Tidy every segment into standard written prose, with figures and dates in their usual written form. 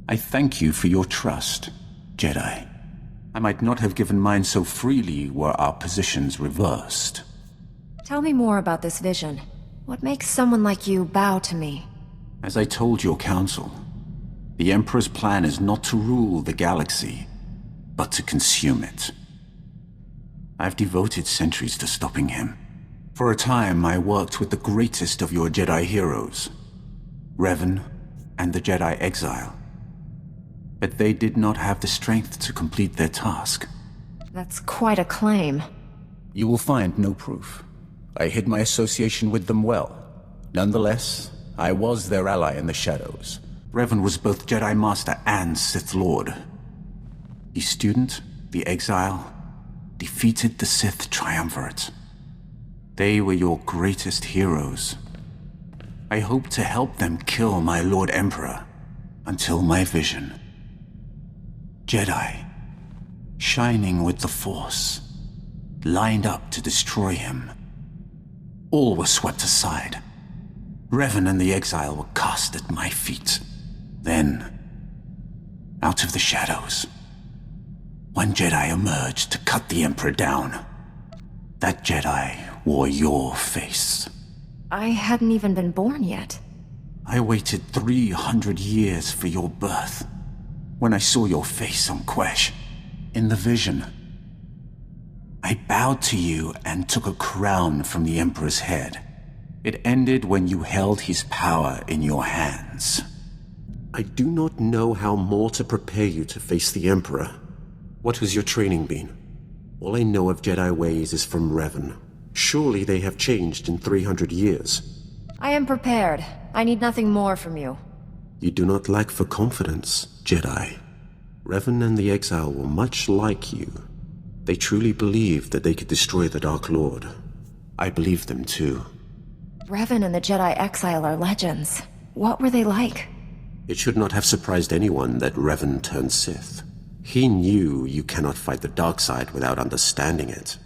I thank you for your trust, Jedi. I might not have given mine so freely were our positions reversed. Tell me more about this vision. What makes someone like you bow to me? As I told your council, the Emperor's plan is not to rule the galaxy, but to consume it. I've devoted centuries to stopping him. For a time, I worked with the greatest of your Jedi heroes, Revan and the Jedi Exile. But they did not have the strength to complete their task. That's quite a claim. You will find no proof. I hid my association with them well. Nonetheless, I was their ally in the shadows. Revan was both Jedi Master and Sith Lord. The student, the Exile, defeated the Sith Triumvirate. They were your greatest heroes. I hope to help them kill my Lord Emperor until my vision. Jedi, shining with the Force, lined up to destroy him. All were swept aside. Revan and the Exile were cast at my feet. Then, out of the shadows, one Jedi emerged to cut the Emperor down. That Jedi wore your face. I hadn't even been born yet. I waited 300 years for your birth. When I saw your face on Quesh, in the vision, I bowed to you and took a crown from the Emperor's head. It ended when you held his power in your hands. I do not know how more to prepare you to face the Emperor. What has your training been? All I know of Jedi ways is from Revan. Surely they have changed in 300 years. I am prepared. I need nothing more from you. You do not lack for confidence, Jedi. Revan and the Exile were much like you. They truly believed that they could destroy the Dark Lord. I believed them too. Revan and the Jedi Exile are legends. What were they like? It should not have surprised anyone that Revan turned Sith. He knew you cannot fight the dark side without understanding it.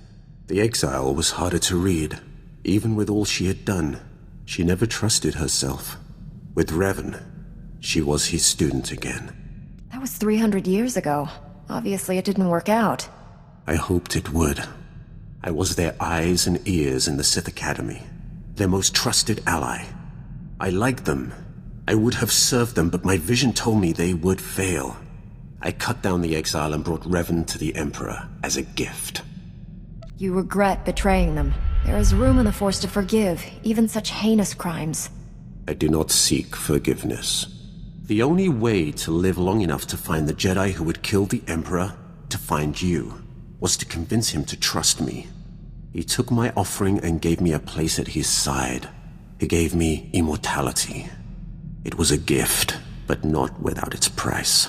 The Exile was harder to read. Even with all she had done, she never trusted herself. With Revan, she was his student again. That was 300 years ago. Obviously it didn't work out. I hoped it would. I was their eyes and ears in the Sith Academy, their most trusted ally. I liked them. I would have served them, but my vision told me they would fail. I cut down the Exile and brought Revan to the Emperor as a gift. You regret betraying them. There is room in the Force to forgive, even such heinous crimes. I do not seek forgiveness. The only way to live long enough to find the Jedi who would kill the Emperor, to find you, was to convince him to trust me. He took my offering and gave me a place at his side. He gave me immortality. It was a gift, but not without its price.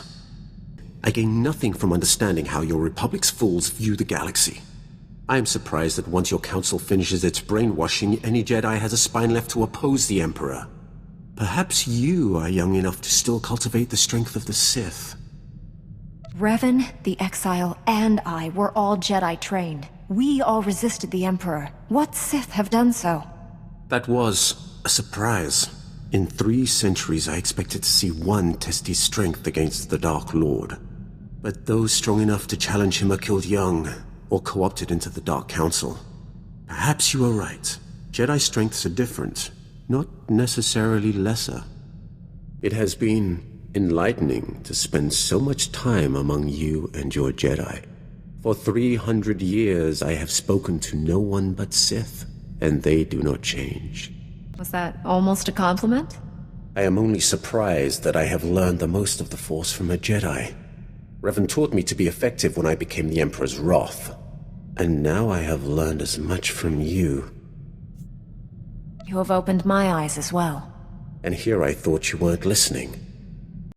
I gain nothing from understanding how your Republic's fools view the galaxy. I am surprised that once your council finishes its brainwashing, any Jedi has a spine left to oppose the Emperor. Perhaps you are young enough to still cultivate the strength of the Sith. Revan, the Exile, and I were all Jedi trained. We all resisted the Emperor. What Sith have done so? That was a surprise. In 3 centuries, I expected to see one test his strength against the Dark Lord. But those strong enough to challenge him are killed young, or co-opted into the Dark Council. Perhaps you are right. Jedi strengths are different, not necessarily lesser. It has been enlightening to spend so much time among you and your Jedi. For 300 years, I have spoken to no one but Sith, and they do not change. Was that almost a compliment? I am only surprised that I have learned the most of the Force from a Jedi. Revan taught me to be effective when I became the Emperor's wrath. And now I have learned as much from you. You have opened my eyes as well. And here I thought you weren't listening.